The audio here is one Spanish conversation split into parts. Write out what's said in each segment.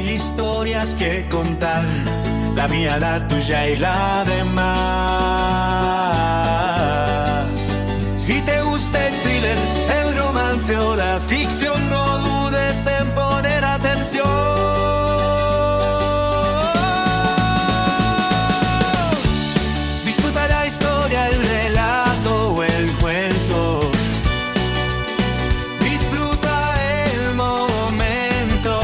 historias que contar, la mía, la tuya y la demás. Si te gusta el thriller, el romance o la ficción, no dudes en poner atención. Disfruta la historia, el relato o el cuento. Disfruta el momento.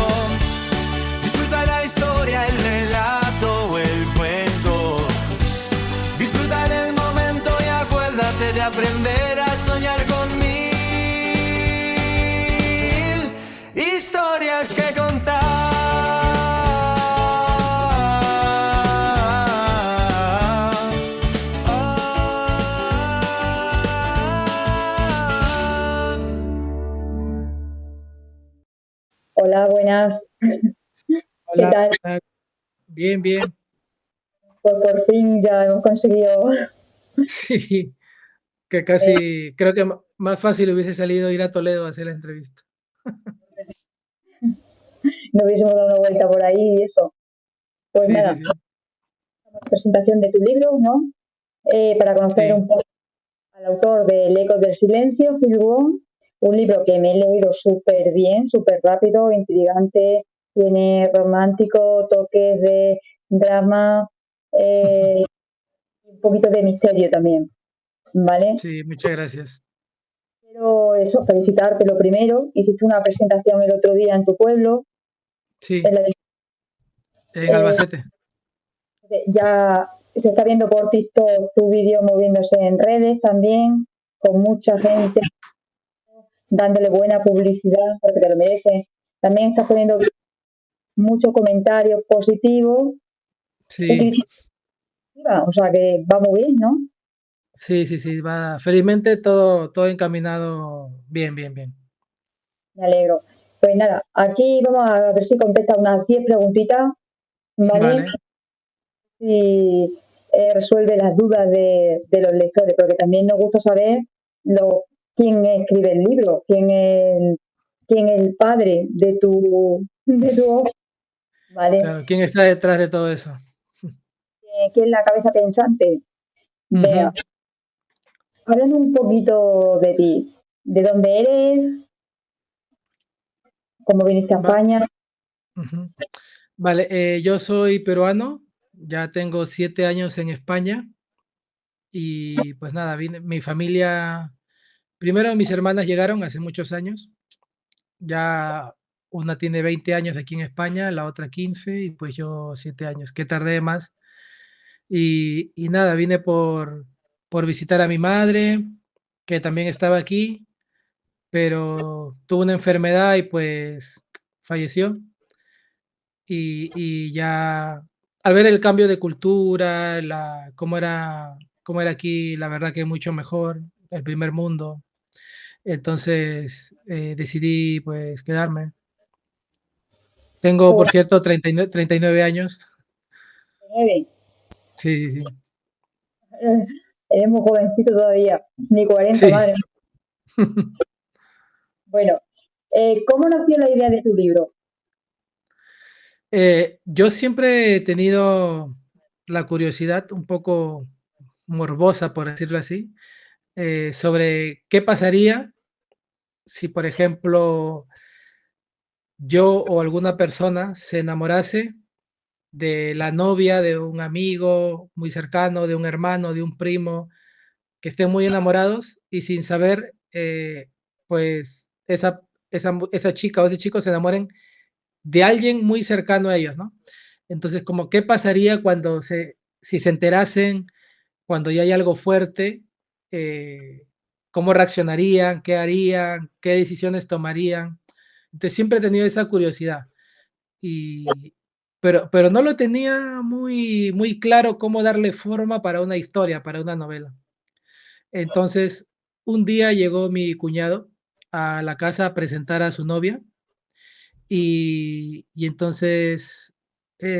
Disfruta la historia, el relato o el cuento. Disfruta del momento y acuérdate de aprender a soñar con mil historias que contar. Hola, buenas. ¿Qué Hola, tal? bien, bien. Pues por fin ya hemos conseguido. Sí, que eh, casi, creo que más fácil hubiese salido ir a Toledo a hacer la entrevista. no hubiésemos dado una vuelta por ahí y eso. Pues Sí, nada, sí, sí. presentación de tu libro, ¿no? Para conocer Sí, un poco al autor de El eco del silencio, Phil Wong, un libro que me he leído súper bien, súper rápido, intrigante, tiene romántico, toques de drama, un poquito de misterio también, ¿vale? sí, muchas gracias. Quiero eso, felicitarte lo primero. Hiciste una presentación el otro día en tu pueblo, en Sí, la en eh, Albacete. ya se está viendo por TikTok tu vídeo moviéndose en redes también, con mucha gente dándole buena publicidad, porque te lo mereces. También estás poniendo muchos comentarios positivos y Sí, críticas, o sea que va muy bien, ¿no? sí, sí, sí, va. Felizmente todo encaminado bien, bien, bien. Me alegro. Pues nada, aquí vamos a ver si contesta unas 10 preguntitas, ¿vale? Vale. Y resuelve las dudas de los lectores, porque también nos gusta saber quién escribe el libro, quién es el padre de tu obra, ¿vale? Claro, ¿quién está detrás de todo eso? ¿Quién es la cabeza pensante? Vea, Ujú. háblame un poquito de ti, de dónde eres, cómo viniste a Va. España. Ujú. Vale, yo soy peruano, ya tengo 7 años en España y pues nada, mi familia, primero mis hermanas llegaron hace muchos años. Ya una tiene 20 años aquí en España, la otra 15 y pues yo 7 años, que tardé más. Y nada, vine por visitar a mi madre, que también estaba aquí, pero tuvo una enfermedad y pues falleció. Y ya al ver el cambio de cultura, cómo era aquí, la verdad que mucho mejor, el primer mundo. Entonces decidí pues quedarme. Tengo, por Pues cierto, 39 años. 9, Sí, sí, sí. eres muy jovencito todavía, ni 40, Sí. madre. Bueno, ¿cómo nació la idea de tu libro? Yo siempre he tenido la curiosidad un poco morbosa, por decirlo así, sobre qué pasaría si, por ejemplo, yo o alguna persona se enamorase de la novia de un amigo muy cercano, de un hermano, de un primo, que estén muy enamorados y sin saber, pues esa chica o ese chico se enamoren de alguien muy cercano a ellos, ¿no? Entonces, como qué pasaría si se enterasen, cuando ya hay algo fuerte, cómo reaccionarían, qué harían, qué decisiones tomarían. Entonces, siempre he tenido esa curiosidad. Y, pero no lo tenía muy, muy claro cómo darle forma para una historia, para una novela. Entonces, un día llegó mi cuñado a la casa a presentar a su novia y entonces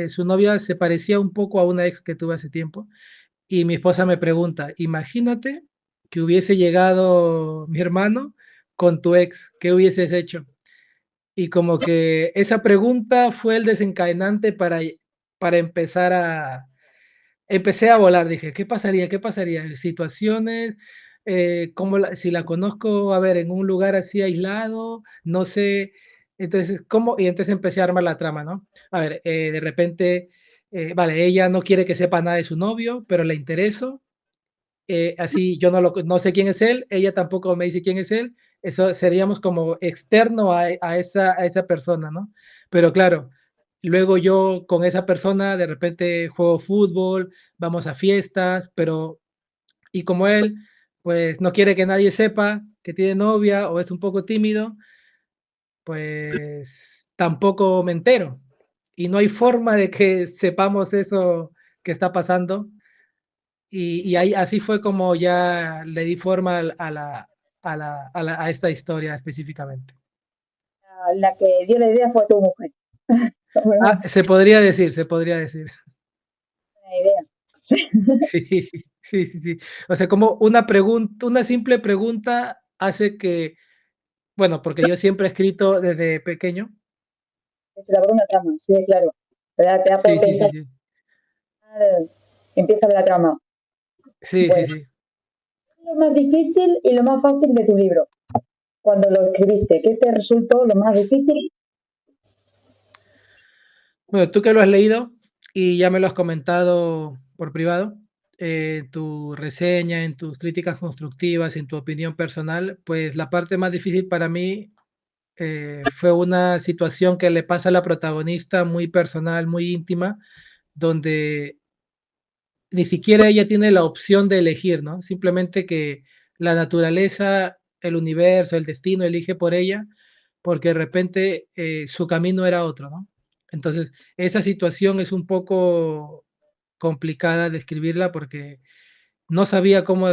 su novia se parecía un poco a una ex que tuve hace tiempo y mi esposa me pregunta, imagínate que hubiese llegado mi hermano con tu ex, ¿qué hubieses hecho? Y como que esa pregunta fue el desencadenante para empezar a... Empecé a volar, dije, ¿qué pasaría? ¿Qué pasaría? Situaciones, si la conozco, a ver, en un lugar así aislado, no sé, entonces, ¿cómo? Y entonces empecé a armar la trama, ¿no? A ver, de repente, vale, ella no quiere que sepa nada de su novio, pero le intereso, así yo no sé quién es él, ella tampoco me dice quién es él, eso seríamos como externo a esa persona, ¿no? Pero claro, luego yo con esa persona de repente juego fútbol, vamos a fiestas, pero y como él, pues no quiere que nadie sepa que tiene novia o es un poco tímido, pues tampoco me entero. Y no hay forma de que sepamos eso que está pasando y ahí, así fue como ya le di forma a esta historia específicamente. La que dio la idea fue tu mujer. Ah, Buena se podría decir, se podría decir. idea. Sí, sí, sí, sí. O sea, como una pregunta, una simple pregunta hace que, bueno, porque yo siempre he escrito desde pequeño. Se elabora una trama, sí, claro. ¿Verdad? Te da Sí, por sí, sí, pensar, sí. empieza la trama. Sí, sí, Bueno, sí. lo más difícil y lo más fácil de tu libro, cuando lo escribiste, ¿qué te resultó lo más difícil? Bueno, tú que lo has leído y ya me lo has comentado por privado, tu reseña, en tus críticas constructivas, en tu opinión personal, pues la parte más difícil para mí fue una situación que le pasa a la protagonista muy personal, muy íntima, donde ni siquiera ella tiene la opción de elegir, ¿no? Simplemente que la naturaleza, el universo, el destino elige por ella, porque de repente su camino era otro, ¿no? Entonces, esa situación es un poco complicada de escribirla porque no sabía cómo,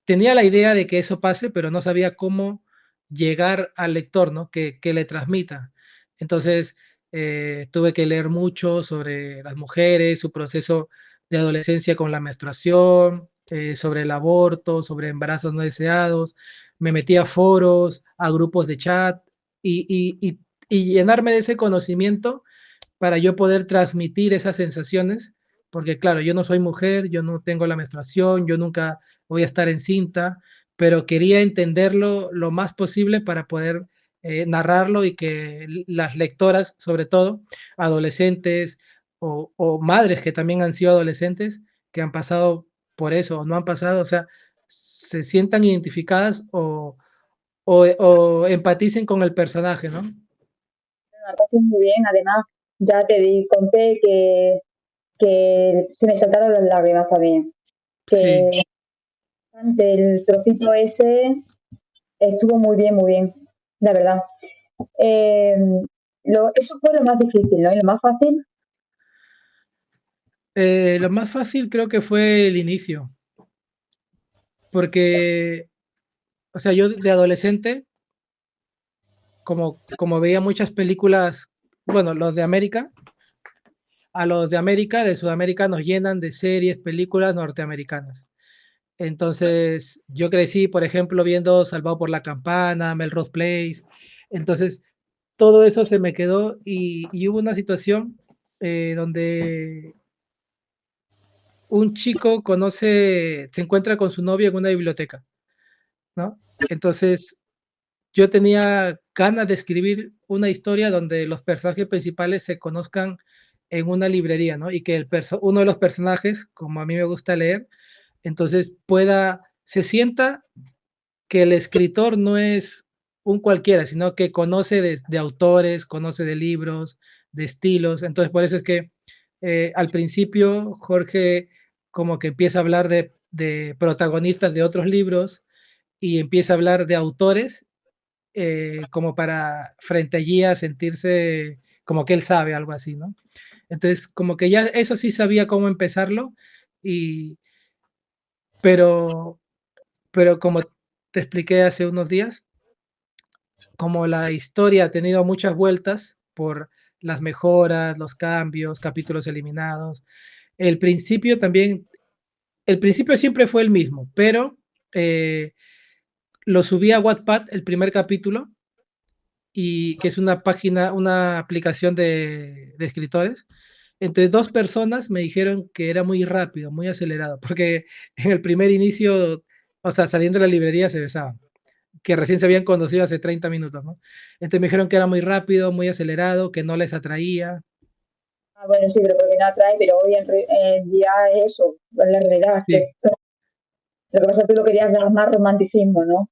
tenía la idea de que eso pase, pero no sabía cómo llegar al lector, ¿no? Que le transmita. Entonces, tuve que leer mucho sobre las mujeres, su proceso de adolescencia con la menstruación, sobre el aborto, sobre embarazos no deseados. Me metí a foros, a grupos de chat y llenarme de ese conocimiento para yo poder transmitir esas sensaciones, porque claro, yo no soy mujer, yo no tengo la menstruación, yo nunca voy a estar encinta, pero quería entenderlo lo más posible para poder narrarlo y que las lectoras, sobre todo adolescentes o madres que también han sido adolescentes, que han pasado por eso o no han pasado, o sea, se sientan identificadas o empaticen con el personaje, ¿no? Muy bien, además, ya conté que se me saltaron las lágrimas también. Que Sí. el trocito ese estuvo muy bien, la verdad. Eh, eso fue lo más difícil, ¿no? Y lo más fácil, Lo más fácil creo que fue el inicio, porque, o sea, yo de adolescente, como veía muchas películas, bueno, los de América, a los de América, de Sudamérica, nos llenan de series, películas norteamericanas. Entonces, yo crecí, por ejemplo, viendo Salvado por la Campana, Melrose Place. Entonces, todo eso se me quedó y hubo una situación donde un chico se encuentra con su novia en una biblioteca, ¿no? Entonces, yo tenía ganas de escribir una historia donde los personajes principales se conozcan en una librería, ¿no? Y que uno de los personajes, como a mí me gusta leer, entonces se sienta que el escritor no es un cualquiera, sino que conoce de autores, conoce de libros, de estilos. Entonces, por eso es que al principio Jorge como que empieza a hablar de protagonistas de otros libros y empieza a hablar de autores como para frente allí a sentirse como que él sabe algo así, ¿no? Entonces, como que ya eso sí sabía cómo empezarlo, y, pero, pero como te expliqué hace unos días, como la historia ha tenido muchas vueltas por las mejoras, los cambios, capítulos eliminados, el principio también, el principio siempre fue el mismo, pero lo subí a Wattpad el primer capítulo y que es una página, una aplicación de escritores. Entre dos personas me dijeron que era muy rápido, muy acelerado, porque en el primer inicio, o sea, saliendo de la librería se besaban, que recién se habían conocido hace 30 minutos, ¿no? Entonces me dijeron que era muy rápido, muy acelerado, que no les atraía. Ah, bueno, sí, pero porque no atrae, pero hoy en día es eso, es la realidad. Es que Sí, lo que pasa es que tú lo querías dar más romanticismo, ¿no?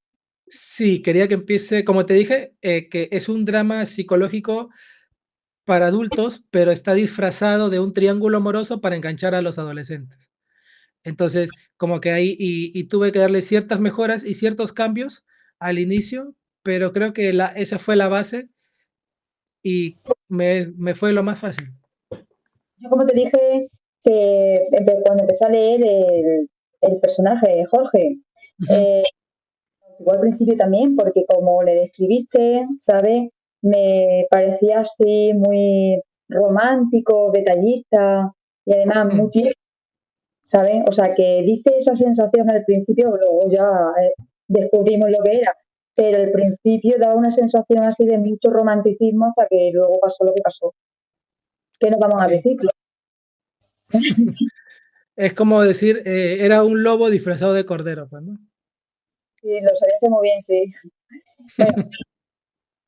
sí, quería que empiece, como te dije, que es un drama psicológico para adultos, pero está disfrazado de un triángulo amoroso para enganchar a los adolescentes. Entonces, como que ahí, y tuve que darle ciertas mejoras y ciertos cambios al inicio, pero creo que esa fue la base y me fue lo más fácil. Yo como te dije que cuando empecé a leer el personaje Jorge, Ujú, eh, igual al principio también, porque como le describiste, ¿sabes? Me parecía así muy romántico, detallista y además muy ujú. tierno, ¿sabes? O sea, que diste esa sensación al principio, luego ya descubrimos lo que era, pero al principio daba una sensación así de mucho romanticismo hasta que luego pasó lo que pasó. ¿Qué nos vamos a Sí. decir? Es como decir, era un lobo disfrazado de cordero, pues, ¿no? Sí, lo sabías muy bien, sí. Bueno,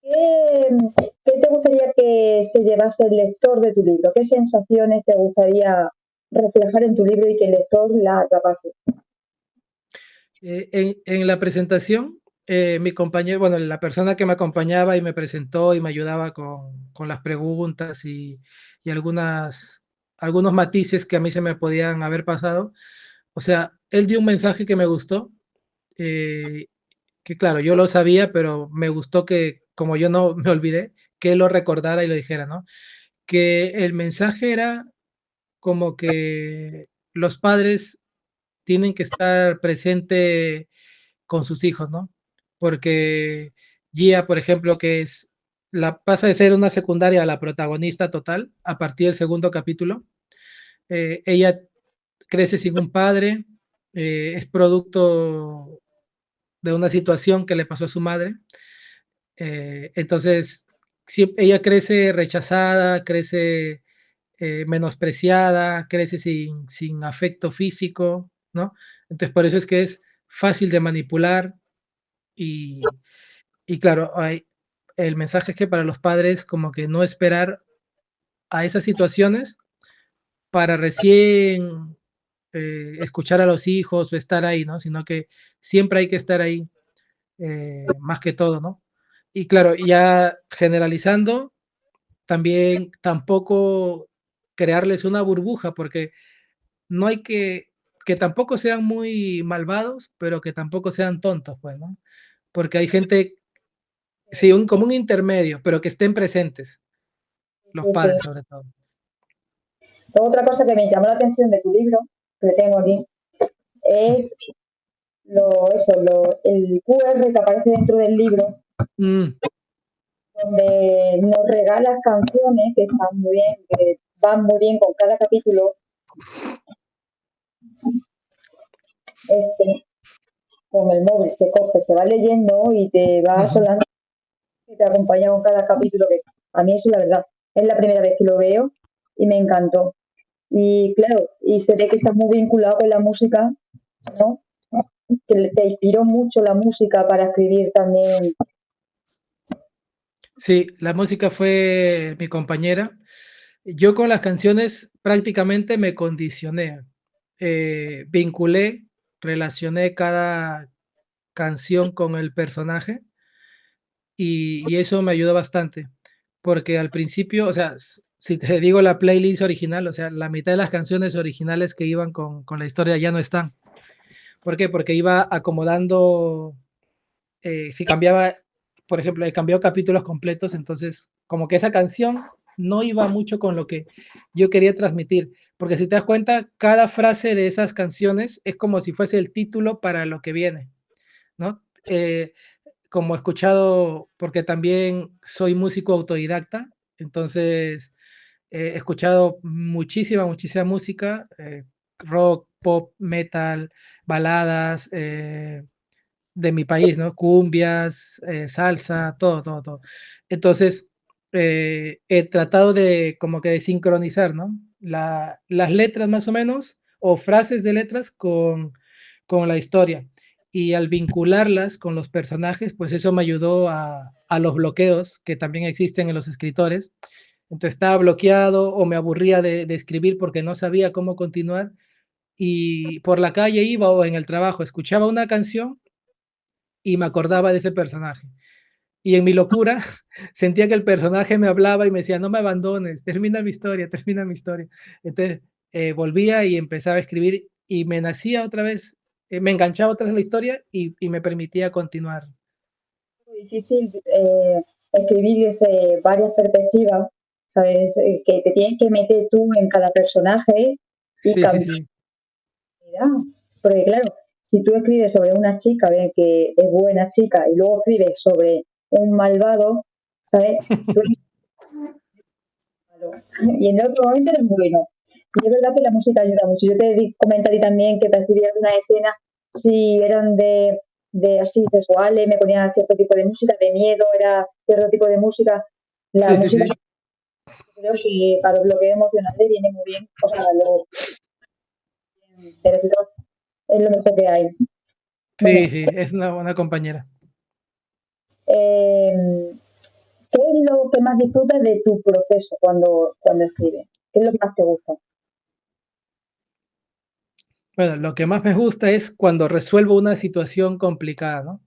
¿qué, qué te gustaría que se llevase el lector de tu libro? ¿Qué sensaciones te gustaría reflejar en tu libro y que el lector la atrapase? En la presentación, mi compañero, bueno, la persona que me acompañaba y me presentó y me ayudaba con las preguntas y algunos matices que a mí se me podían haber pasado. O sea, él dio un mensaje que me gustó, eh, que claro, yo lo sabía, pero me gustó que, como yo no me olvidé, que él lo recordara y lo dijera, ¿no? Que el mensaje era como que los padres tienen que estar presente con sus hijos, ¿no? Porque Gia, por ejemplo, que es pasa de ser una secundaria a la protagonista total a partir del segundo capítulo. Ella crece sin un padre, es producto de una situación que le pasó a su madre. Entonces, ella crece rechazada, crece menospreciada, crece sin afecto físico, ¿no? Entonces, por eso es que es fácil de manipular y, y claro, el mensaje es que para los padres como que no esperar a esas situaciones para recién escuchar a los hijos o estar ahí, ¿no? Sino que siempre hay que estar ahí, más que todo, ¿no? Y claro, ya generalizando, también tampoco crearles una burbuja, porque no hay que tampoco sean muy malvados, pero que tampoco sean tontos, pues, ¿no? Porque hay gente, sí, como un intermedio, pero que estén presentes, los Sí, sí. padres sobre todo. Otra cosa que me llamó la atención de tu libro, que lo tengo aquí, es el QR que aparece dentro del libro, Mm, donde nos regalas canciones que están muy bien, que van muy bien con cada capítulo. Este, con el móvil se coge, se va leyendo y te va ujú. sonando que te acompaña con cada capítulo, que a mí eso la verdad es la primera vez que lo veo y me encantó. Y claro, y se ve que estás muy vinculado con la música, ¿no? Que te inspiró mucho la música para escribir también. Sí, la música fue mi compañera. Yo con las canciones prácticamente me condicioné, vinculé, relacioné cada canción con el personaje y eso me ayudó bastante, porque al principio, o sea, si te digo la playlist original, o sea, la mitad de las canciones originales que iban con la historia ya no están. ¿Por qué? Porque iba acomodando, si cambiaba, por ejemplo, he cambiado capítulos completos, entonces como que esa canción no iba mucho con lo que yo quería transmitir, porque si te das cuenta, cada frase de esas canciones es como si fuese el título para lo que viene, ¿no? Como he escuchado, porque también soy músico autodidacta, entonces he escuchado muchísima música, rock, pop, metal, baladas, de mi país, ¿no? Cumbias, salsa, todo, todo, todo. Entonces, he tratado de como que de sincronizar, ¿no? Las letras más o menos, o frases de letras con la historia. Y al vincularlas con los personajes, pues eso me ayudó a los bloqueos que también existen en los escritores. Entonces estaba bloqueado o me aburría de escribir porque no sabía cómo continuar y por la calle iba o en el trabajo escuchaba una canción y me acordaba de ese personaje. Y en mi locura sentía que el personaje me hablaba y me decía, no me abandones, termina mi historia, termina mi historia. Entonces volvía y empezaba a escribir y me nacía otra vez, me enganchaba otra vez en la historia y me permitía continuar. Muy difícil escribir desde varias perspectivas, ¿sabes? Que te tienes que meter tú en cada personaje y Sí, sí, cambiar. sí. Porque claro, si tú escribes sobre una chica, ven que es buena chica, y luego escribes sobre un malvado, ¿sabes? Tú eres malo. Y en otro momento eres bueno. Y es verdad que la música ayuda mucho. Yo te comenté también que para escribir algunas escenas, si eran de así sexuales, me ponían cierto tipo de música, de miedo, era cierto tipo de música. La Sí, sí, música sí. creo que para el bloqueo emocional le viene muy bien. O sea, lo, es lo mejor que hay. Bueno, Sí, sí, es una buena compañera. eh, ¿qué es lo que más disfrutas de tu proceso cuando escribes? ¿Qué es lo que más te gusta? Bueno, lo que más me gusta es cuando resuelvo una situación complicada, ¿no?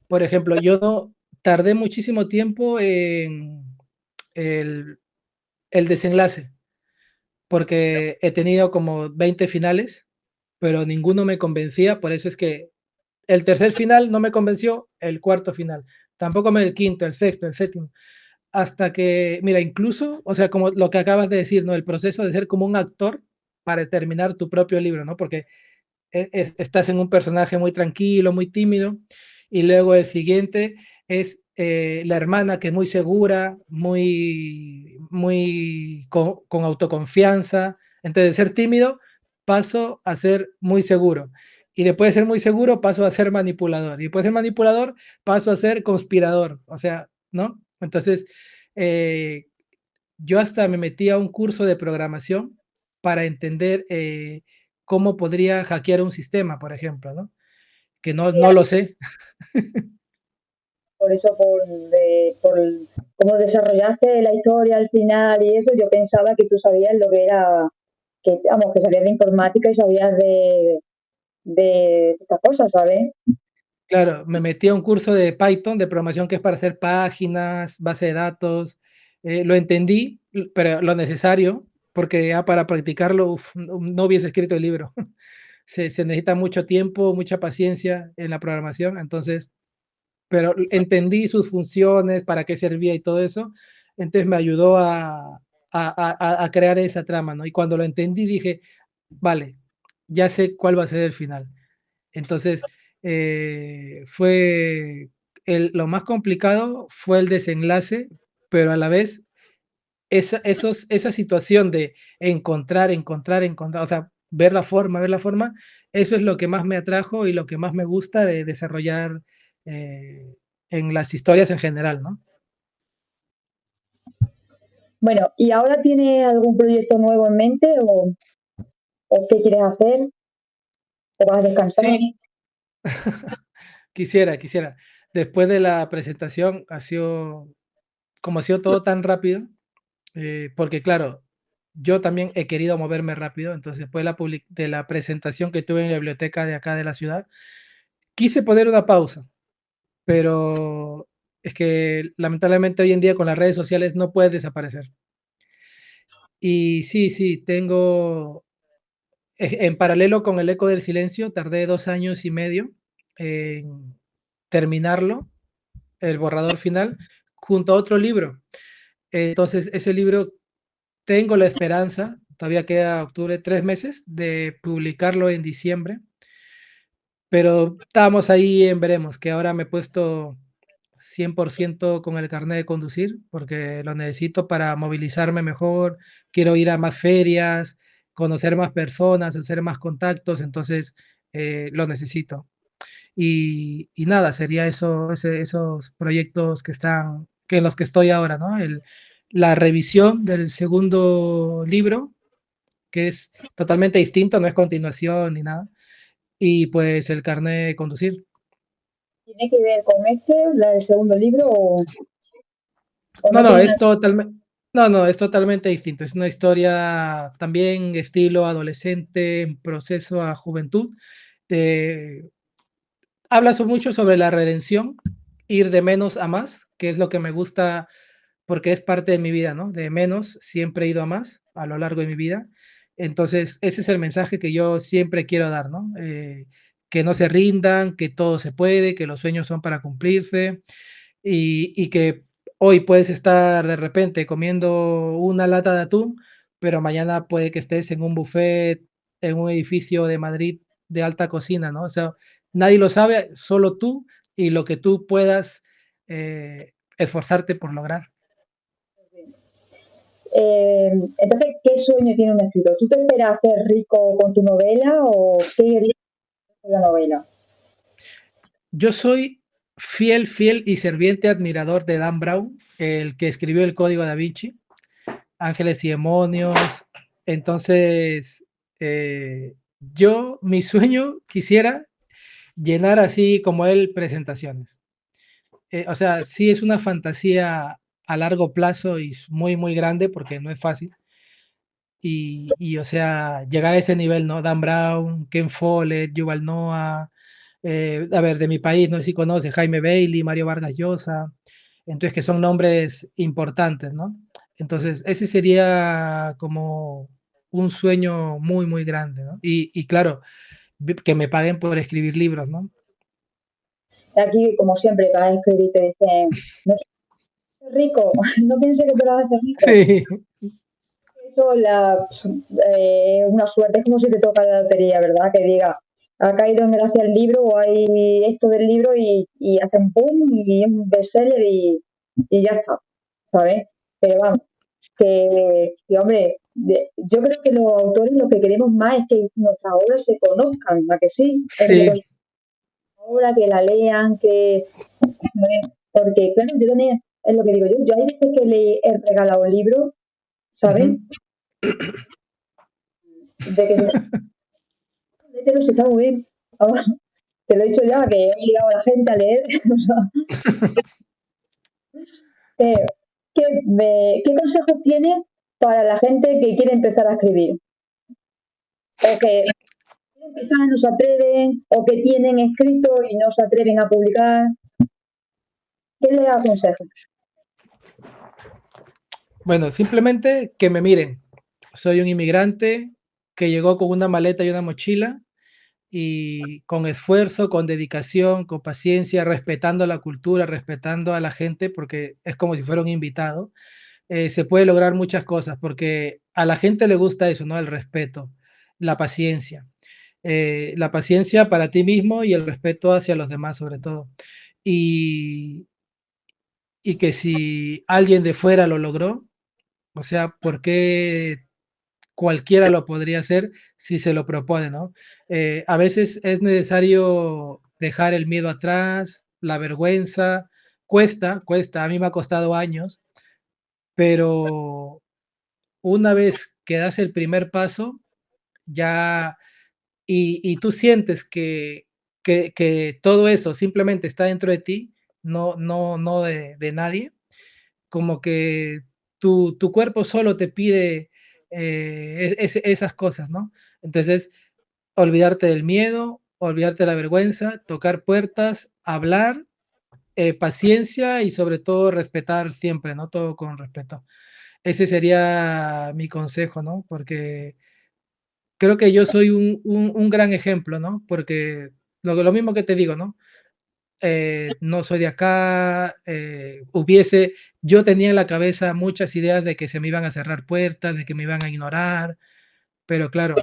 Por ejemplo, yo no tardé muchísimo tiempo en el, el desenlace, porque he tenido como 20 finales, pero ninguno me convencía, por eso es que el tercer final no me convenció, el cuarto final, tampoco me el quinto, el sexto, el séptimo, hasta que, mira, incluso, o sea, como lo que acabas de decir, ¿no? El proceso de ser como un actor para terminar tu propio libro, ¿no? Porque estás en un personaje muy tranquilo, muy tímido, y luego el siguiente es la hermana que es muy segura, muy con autoconfianza. Entonces, de ser tímido paso a ser muy seguro. Y después de ser muy seguro paso a ser manipulador. Y después de ser manipulador paso a ser conspirador. O sea, ¿no? Entonces, eh, yo hasta me metí a un curso de programación para entender cómo podría hackear un sistema, por ejemplo, ¿no? Que no lo sé. Por eso, por cómo desarrollaste la historia al final y eso, yo pensaba que tú sabías lo que era, que, vamos, que sabías de informática y sabías de estas cosas, ¿sabes? Claro, me metí a un curso de Python, de programación, que es para hacer páginas, base de datos. Lo entendí, pero lo necesario, porque ya para practicarlo, uf, no hubiese escrito el libro. Se necesita mucho tiempo, mucha paciencia en la programación, entonces pero entendí sus funciones, para qué servía y todo eso, entonces me ayudó a crear esa trama, ¿no? Y cuando lo entendí dije, vale, ya sé cuál va a ser el final. Entonces, fue lo más complicado fue el desenlace, pero a la vez esa situación de encontrar, o sea, ver la forma, eso es lo que más me atrajo y lo que más me gusta de desarrollar eh, en las historias en general, ¿no? Bueno, ¿y ahora tienes algún proyecto nuevo en mente o qué quieres hacer? ¿O vas a descansar? Sí, quisiera. Después de la presentación, como ha sido todo tan rápido, porque claro, yo también he querido moverme rápido, entonces después de la presentación que tuve en la biblioteca de acá de la ciudad, quise poner una pausa, pero es que lamentablemente hoy en día con las redes sociales no puedes desaparecer. Y sí, sí, tengo, en paralelo con El Eco del Silencio, tardé 2 años y medio en terminarlo, el borrador final, junto a otro libro. Entonces, ese libro tengo la esperanza, todavía queda octubre, 3 meses, de publicarlo en diciembre, pero estamos ahí en veremos, que ahora me he puesto 100% con el carnet de conducir, porque lo necesito para movilizarme mejor, quiero ir a más ferias, conocer más personas, hacer más contactos, entonces lo necesito. y nada, sería eso, esos proyectos que en los que estoy ahora, ¿no? La revisión del segundo libro, que es totalmente distinto, no es continuación ni nada, y pues el carnet de conducir. ¿Tiene que ver con la del segundo libro, o No, no no, tiene nada? no, es totalmente distinto. Es una historia también estilo adolescente en proceso a juventud. De, habla mucho sobre la redención, ir de menos a más, que es lo que me gusta porque es parte de mi vida, ¿no? De menos siempre he ido a más a lo largo de mi vida. Entonces, ese es el mensaje que yo siempre quiero dar, ¿no? Que no se rindan, que todo se puede, que los sueños son para cumplirse y que hoy puedes estar de repente comiendo una lata de atún, pero mañana puede que estés en un buffet, en un edificio de Madrid de alta cocina, ¿no? O sea, nadie lo sabe, solo tú y lo que tú puedas esforzarte por lograr. Entonces, ¿qué sueño tiene un escritor? ¿Tú te esperas hacer rico con tu novela o qué querías con la novela? Yo soy fiel y serviente admirador de Dan Brown, el que escribió el Código da Vinci, Ángeles y Demonios. Entonces, mi sueño quisiera llenar así como él presentaciones. O sea, sí es una fantasía a largo plazo y muy grande porque no es fácil. O sea, llegar a ese nivel, ¿no? Dan Brown, Ken Follett, Yuval Noah, a ver, de mi país, no sé si conoce, Jaime Bailey, Mario Vargas Llosa, entonces que son nombres importantes, ¿no? Entonces, ese sería como un sueño muy grande, ¿no? Y claro, que me paguen por escribir libros, ¿no? Aquí, como siempre, cada vez que te dicen, no seas rico, no pienses que te vas a hacer rico. Sí, Eso, una suerte, es como si te toca la lotería, ¿verdad? Que diga, ha caído en gracia el libro o hay esto del libro y hacen pum y es un bestseller y ya está, ¿sabes? Pero vamos, hombre, yo creo que los autores lo que queremos más es que nuestras obras se conozcan, ¿a que sí? El sí. obra, que la lean, porque claro, yo también, es lo que digo yo hay veces que le he regalado libros, ¿sabes? Ujú. De que se léetelo si está muy bien. Vamos, te lo he dicho ya, que he obligado a la gente a leer. O sea, eh, ¿qué consejos tienes para la gente que quiere empezar a escribir? O que quiere empezar y no se atreven, o que tienen escrito y no se atreven a publicar. ¿Qué les aconsejas? Bueno, simplemente que me miren. Soy un inmigrante que llegó con una maleta y una mochila y con esfuerzo, con dedicación, con paciencia, respetando la cultura, respetando a la gente, porque es como si fuera un invitado, se puede lograr muchas cosas, porque a la gente le gusta eso, ¿no? El respeto, la paciencia. La paciencia para ti mismo y el respeto hacia los demás, sobre todo. Y, y que si alguien de fuera lo logró, o sea, ¿por qué cualquiera lo podría hacer si se lo propone, ¿no? A veces es necesario dejar el miedo atrás, la vergüenza, cuesta, a mí me ha costado años, pero una vez que das el primer paso, ya, y tú sientes que todo eso simplemente está dentro de ti, no de nadie, como que tu cuerpo solo te pide esas cosas, ¿no? Entonces, olvidarte del miedo, olvidarte de la vergüenza, tocar puertas, hablar, paciencia y sobre todo respetar siempre, ¿no? Todo con respeto. Ese sería mi consejo, ¿no? Porque creo que yo soy un gran ejemplo, ¿no? Porque lo mismo que te digo, ¿no? No soy de acá, yo tenía en la cabeza muchas ideas de que se me iban a cerrar puertas, de que me iban a ignorar, pero claro,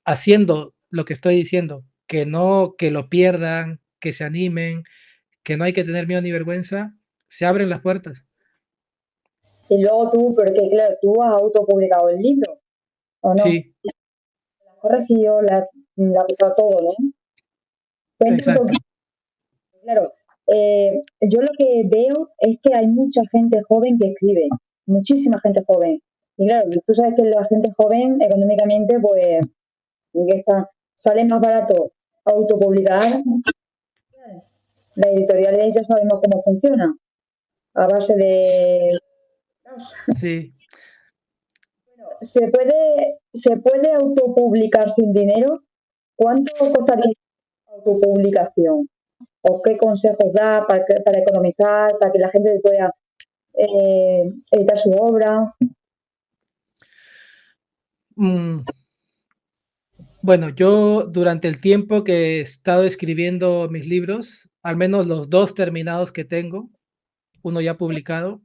haciendo lo que estoy diciendo, que no, que lo pierdan, que se animen, que no hay que tener miedo ni vergüenza, se abren las puertas. Y luego tú, porque claro, tú has autopublicado el libro, ¿o no? Sí, La has corregido, la has puesto todo, ¿no? cuento un exacto. poquito, claro. Yo lo que veo es que hay mucha gente joven que escribe, muchísima gente joven. Y claro, tú sabes que la gente joven económicamente, pues, que está, sale más barato autopublicar. Las editoriales ya sabemos cómo funcionan, a base de... Sí. ¿Se puede autopublicar sin dinero? ¿Cuánto costaría la autopublicación? ¿O qué consejos da para economizar, para que la gente pueda editar su obra? Mm, bueno, yo durante el tiempo que he estado escribiendo mis libros, al menos los dos terminados que tengo, uno ya publicado,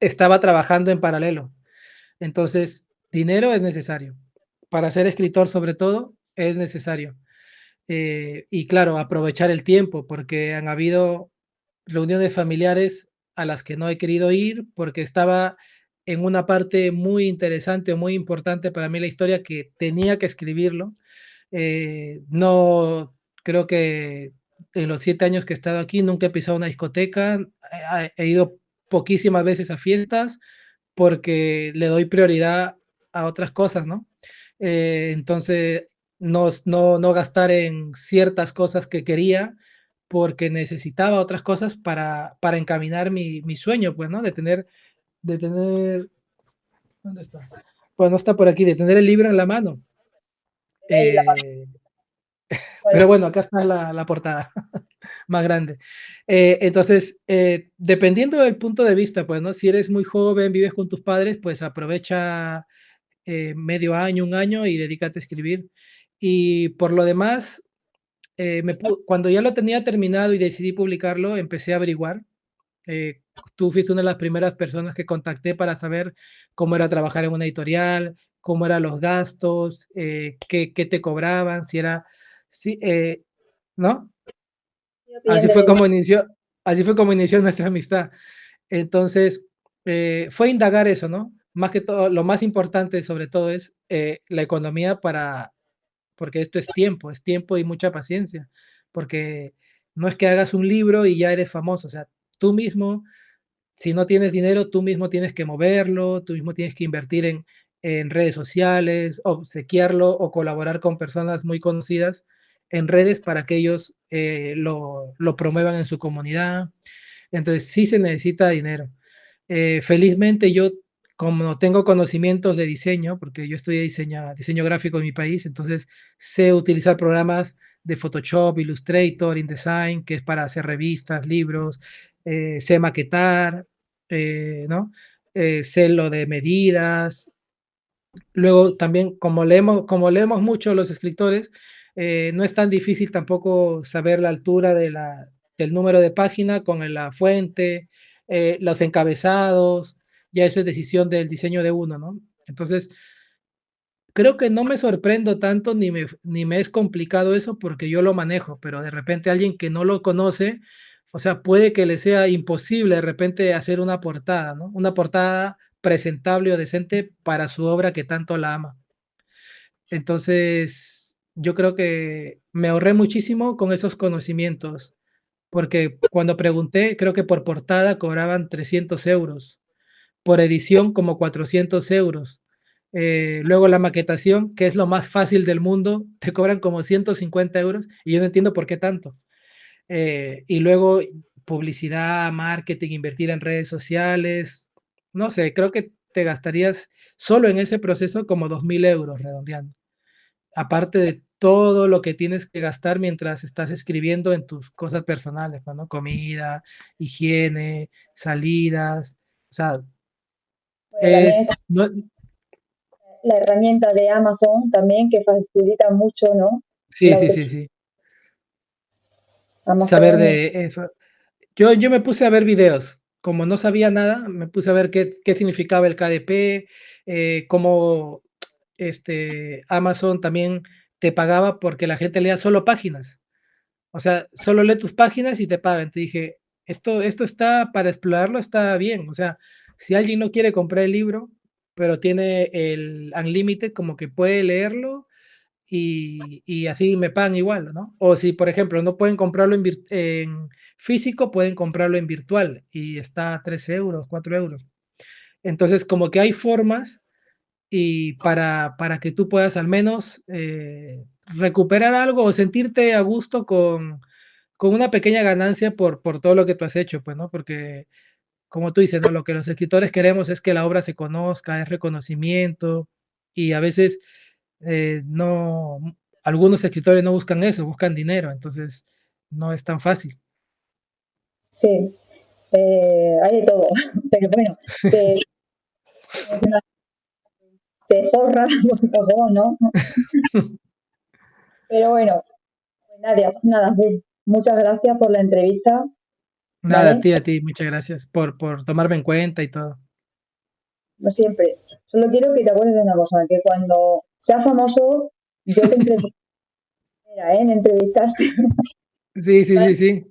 estaba trabajando en paralelo. Entonces, dinero es necesario. Para ser escritor, sobre todo, es necesario. Y claro, aprovechar el tiempo, porque han habido reuniones familiares a las que no he querido ir porque estaba en una parte muy interesante o muy importante para mí la historia que tenía que escribirlo. No creo que en los 7 años que he estado aquí nunca he pisado una discoteca, he ido poquísimas veces a fiestas porque le doy prioridad a otras cosas, ¿no? Entonces, no gastar en ciertas cosas que quería porque necesitaba otras cosas para encaminar mi sueño, pues, ¿no? De tener, ¿dónde está? Pues no está por aquí, de tener el libro en la mano. Y la Eh, pero bueno, acá está la portada más grande. Entonces, dependiendo del punto de vista, pues, ¿no? Si eres muy joven, vives con tus padres, pues aprovecha medio año, un año y dedícate a escribir. Y por lo demás, cuando ya lo tenía terminado y decidí publicarlo, empecé a averiguar. Eh, Tú fuiste una de las primeras personas que contacté para saber cómo era trabajar en una editorial, cómo eran los gastos, qué te cobraban, si era, sí, ¿no? Así pidiendo fue dinero. como inició, así fue como inició nuestra amistad. Entonces, fue indagar eso, ¿no? Más que todo, lo más importante sobre todo es la economía porque esto es tiempo y mucha paciencia, porque no es que hagas un libro y ya eres famoso, o sea, tú mismo, si no tienes dinero, tú mismo tienes que moverlo, tú mismo tienes que invertir en redes sociales, obsequiarlo o colaborar con personas muy conocidas en redes para que ellos lo promuevan en su comunidad. Entonces, sí se necesita dinero. Felizmente yo, como tengo conocimientos de diseño, porque yo estudié diseño gráfico en mi país, entonces sé utilizar programas de Photoshop, Illustrator, InDesign, que es para hacer revistas, libros, sé maquetar, ¿no? Sé lo de medidas. Luego también, como leemos mucho los escritores, no es tan difícil tampoco saber la altura del número de página con la fuente, los encabezados, ya eso es decisión del diseño de uno, ¿no? Entonces, creo que no me sorprendo tanto ni me es complicado eso porque yo lo manejo, pero de repente alguien que no lo conoce, o sea, puede que le sea imposible de repente hacer una portada, ¿no? Una portada presentable o decente para su obra que tanto la ama. Entonces, yo creo que me ahorré muchísimo con esos conocimientos, porque cuando pregunté, creo que por portada cobraban 300 euros, por edición como 400 euros. Luego la maquetación, que es lo más fácil del mundo, te cobran como 150 euros y yo no entiendo por qué tanto. Y luego publicidad, marketing, invertir en redes sociales, no sé, creo que te gastarías solo en ese proceso como 2.000 euros redondeando, aparte de todo lo que tienes que gastar mientras estás escribiendo en tus cosas personales, ¿no? Comida, higiene, salidas, o sea, También está no, la herramienta de Amazon también que facilita mucho, ¿no? sí, La sí, auto sí, sí, saber Amazon. de eso. Yo me puse a ver videos, como no sabía nada, me puse a ver qué significaba el KDP, cómo Amazon también te pagaba porque la gente lea solo páginas. O sea, solo lee tus páginas y te pagan. Te dije, esto está para explorarlo, está bien. O sea, si alguien no quiere comprar el libro, pero tiene el Unlimited, como que puede leerlo y así me pagan igual, ¿no? O si, por ejemplo, no pueden comprarlo en físico, pueden comprarlo en virtual y está a 3 euros, 4 euros. Entonces, como que hay formas y para que tú puedas al menos recuperar algo o sentirte a gusto con una pequeña ganancia por todo lo que tú has hecho, pues, ¿no? Porque, como tú dices, ¿no? Lo que los escritores queremos es que la obra se conozca, es reconocimiento, y a veces no, algunos escritores no buscan eso, buscan dinero, entonces no es tan fácil. Sí, hay de todo, pero bueno, te, te forras, por favor, ¿no? Pero bueno, pues nada, muchas gracias por la entrevista, Nada, ¿vale? a ti, muchas gracias por tomarme en cuenta y todo. Como siempre, solo quiero que te acuerdes de una cosa, que cuando seas famoso, yo te entrevistaré, en entrevistarte. Sí, sí, sí, sí.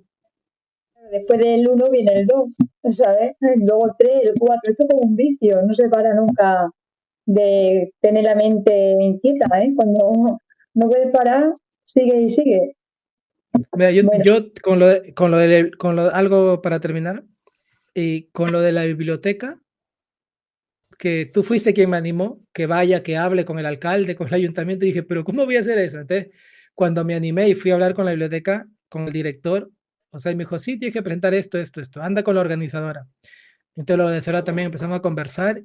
Después del uno viene el 2, ¿sabes? Luego el 3, el 4, esto es como un vicio, no se para nunca de tener la mente inquieta, ¿eh? Cuando no puedes parar, sigue y sigue. Mira, Bueno, yo algo para terminar, y con lo de la biblioteca, que tú fuiste quien me animó, que vaya, que hable con el alcalde, con el ayuntamiento, y dije, pero ¿cómo voy a hacer eso? Entonces, cuando me animé y fui a hablar con la biblioteca, con el director, o sea, y me dijo, sí, tienes que presentar esto, esto, esto, anda con la organizadora. Entonces la organizadora también empezamos a conversar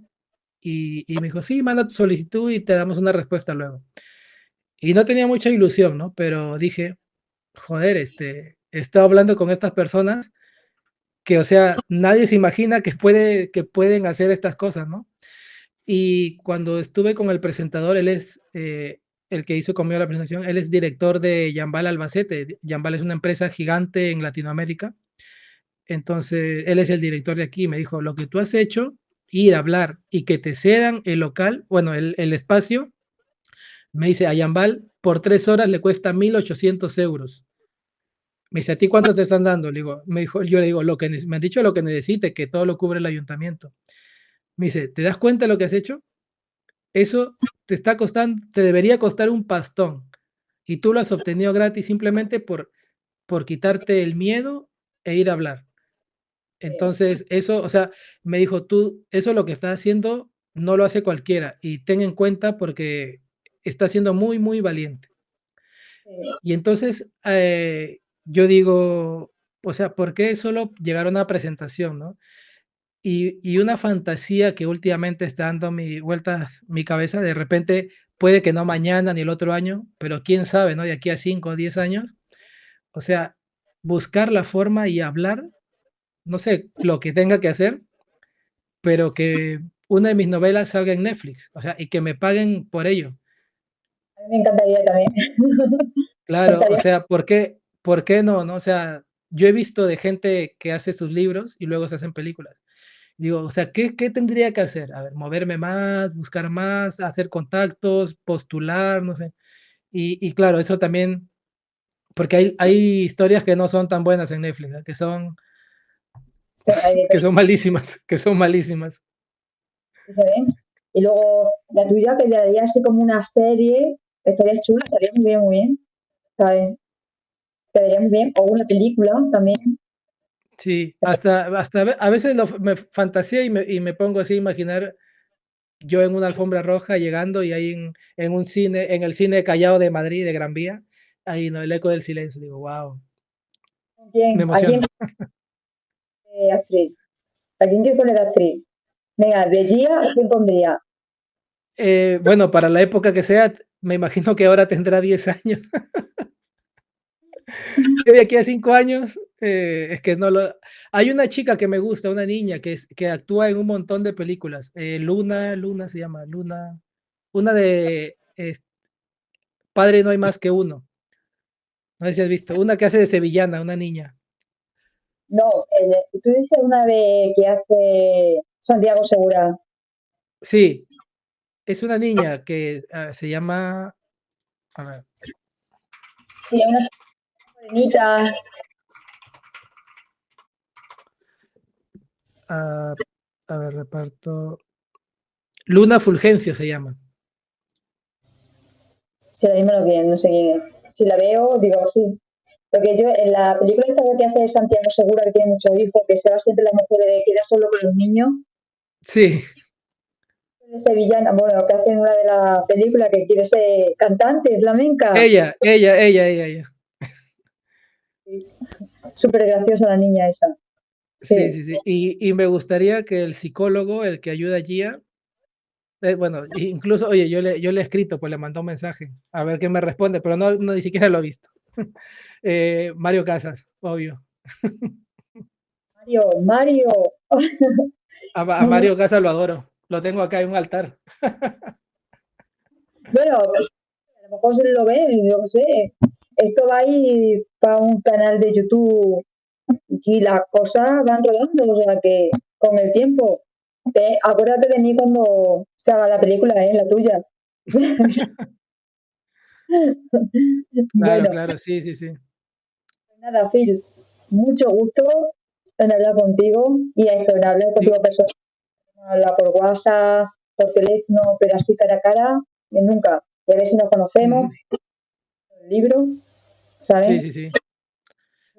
y me dijo, sí, manda tu solicitud y te damos una respuesta luego. Y no tenía mucha ilusión, ¿no? Pero dije, joder, he estado hablando con estas personas que, o sea, nadie se imagina que pueden hacer estas cosas, ¿no? Y cuando estuve con el presentador, él es el que hizo conmigo la presentación, él es director de Jambal Albacete. Jambal es una empresa gigante en Latinoamérica. Entonces, él es el director de aquí. Me dijo, lo que tú has hecho, ir a hablar y que te cedan el local, bueno, el espacio, me dice, a Jambal por 3 horas le cuesta 1.800 euros. Me dice, ¿a ti cuánto te están dando? Le digo, yo le digo, me han dicho lo que necesite, que todo lo cubre el ayuntamiento. Me dice, ¿te das cuenta de lo que has hecho? Eso te está costando, te debería costar un pastón. Y tú lo has obtenido gratis simplemente por quitarte el miedo e ir a hablar. Entonces, eso, o sea, me dijo, tú, eso lo que estás haciendo no lo hace cualquiera y ten en cuenta porque está siendo muy, muy valiente. Y entonces, yo digo, o sea, ¿por qué solo llegar a una presentación, no? Y una fantasía que últimamente está dando vueltas mi cabeza, de repente puede que no mañana ni el otro año, pero quién sabe, ¿no? De aquí a 5 o 10 años, o sea, buscar la forma y hablar, no sé, lo que tenga que hacer, pero que una de mis novelas salga en Netflix, o sea, y que me paguen por ello. a mí me encantaría también. Claro, o Estaría, sea, por qué no, no? O sea, yo he visto de gente que hace sus libros y luego se hacen películas. Digo, o sea, ¿qué tendría que hacer? A ver, moverme más, buscar más, hacer contactos, postular, no sé. Y claro, eso también, porque hay historias que no son tan buenas en Netflix, ¿eh? hay de Que todo, son malísimas, que son malísimas. se ven. Y luego la tuya que quedaría así como una serie, estaría chula, estaría muy bien, ¿sabes? Quedaría muy bien. O una película también. Sí, hasta a veces me fantasía y me pongo así a imaginar yo en una alfombra roja llegando y ahí en un cine, en el cine Callao de Madrid, de Gran Vía, ahí no, el eco del silencio, digo, wow, me ¿A quién emociona. actriz? ¿A quién quieres poner de actriz? Venga, de Gia, ¿a quién pondría? Bueno, para la época que sea, me imagino que ahora tendrá 10 años. Si de aquí a 5 años, es que no lo... Hay una chica que me gusta, una niña que actúa en un montón de películas. Luna se llama, Luna. Una de Padre no hay más que uno. No sé si has visto. Una que hace de sevillana, una niña. No, tú dices una de que hace Santiago Segura. Sí, es una niña que se llama... A ver, Sí, una morenita. ah, a ver, reparto. Luna Fulgencio se llama. Si ahora mismo no sé quién es. Si la veo, digo sí. Porque yo en la película esta que hace Santiago Segura, que tiene muchos hijos, que se va siempre la mujer de queda solo con los niños, Sí, de sevillana, bueno, que hace en una de las películas que quiere ser cantante flamenca. ella. Súper graciosa la niña esa. Sí, Sí. sí, sí. Y me gustaría que el psicólogo, el que ayuda a Gia, bueno, incluso, oye, yo le he escrito, pues le mandó un mensaje, a ver qué me responde, pero no ni siquiera lo he visto. Mario Casas, obvio. Mario. A Mario Casas lo adoro, lo tengo acá en un altar. Bueno, a lo mejor se lo ve, yo qué sé. Esto va a ir para un canal de YouTube y las cosas van rodando, o sea que con el tiempo. Acuérdate de mí cuando se haga la película, la tuya. Claro, Bueno, claro, sí, sí, sí. nada, Phil, mucho gusto en hablar contigo y eso, en hablar Y- contigo personalmente, hablar por WhatsApp, por teléfono, pero así cara a cara, nunca. Y a ver si nos conocemos, Ujú. el libro, Sí, ¿sabes? sí, sí.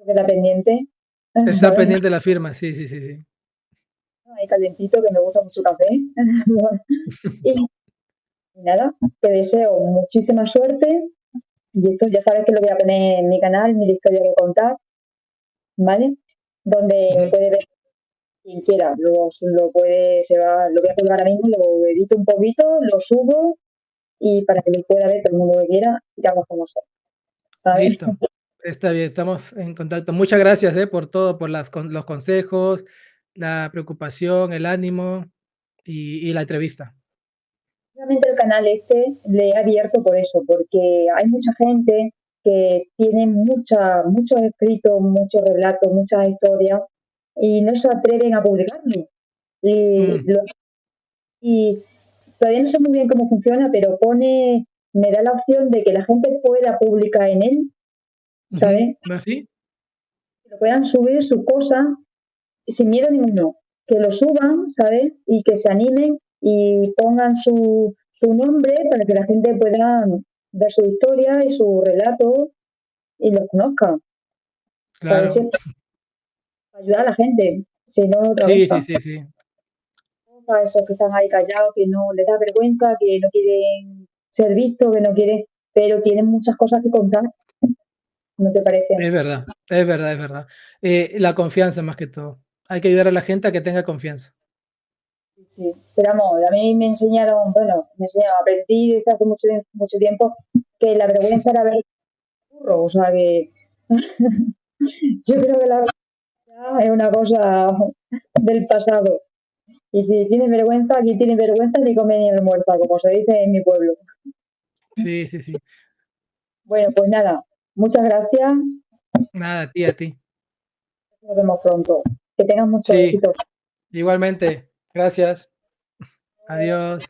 Queda pendiente, Está ¿sabes? pendiente la firma, sí, sí, sí, sí. Ahí calentito, que me gusta mucho el café. Y nada, te deseo muchísima suerte. Y esto ya sabes que lo voy a poner en mi canal, mi historia que contar, ¿vale? Donde Ujú. puede ver quien quiera. Lo puede, lo voy a colgar ahora mismo, lo edito un poquito, lo subo y para que lo pueda ver todo el mundo que quiera, y hago famoso, ¿sabes? Listo. Está bien, estamos en contacto. Muchas gracias, por todo, por los consejos, la preocupación, el ánimo y la entrevista. Realmente el canal este le he abierto por eso, porque hay mucha gente que tiene muchos escritos, muchos relatos, muchas historias y no se atreven a publicarlo. Y, Mm, y todavía no sé muy bien cómo funciona, pero me da la opción de que la gente pueda publicar en él, ujú. ¿sabes? ¿Así? Que lo puedan subir sus cosas sin miedo ninguno, que lo suban, ¿sabes? Y que se animen y pongan su nombre para que la gente pueda ver su historia y su relato y lo conozca. Para ver si Claro. para ayudar a la gente, si no otra Sí, cosa. sí, sí, sí. Para esos que están ahí callados, que no les da vergüenza, que no quieren ser vistos, que no quieren, pero tienen muchas cosas que contar, ¿no te parece? Es verdad, es verdad, es verdad. La confianza más que todo. Hay que ayudar a la gente a que tenga confianza. Sí, sí. Pero vamos, a mí me enseñaron, bueno, aprendí desde hace mucho tiempo que la vergüenza era ver burro, o sea que yo creo que la vergüenza es una cosa del pasado. Y si tienes vergüenza, aquí tienes vergüenza ni come ni el muerta, como se dice en mi pueblo. Sí, sí, sí. Bueno, pues nada, muchas gracias, Nada, a ti. nos vemos pronto. Que tengas mucho Sí, éxito. igualmente. Gracias. Adiós.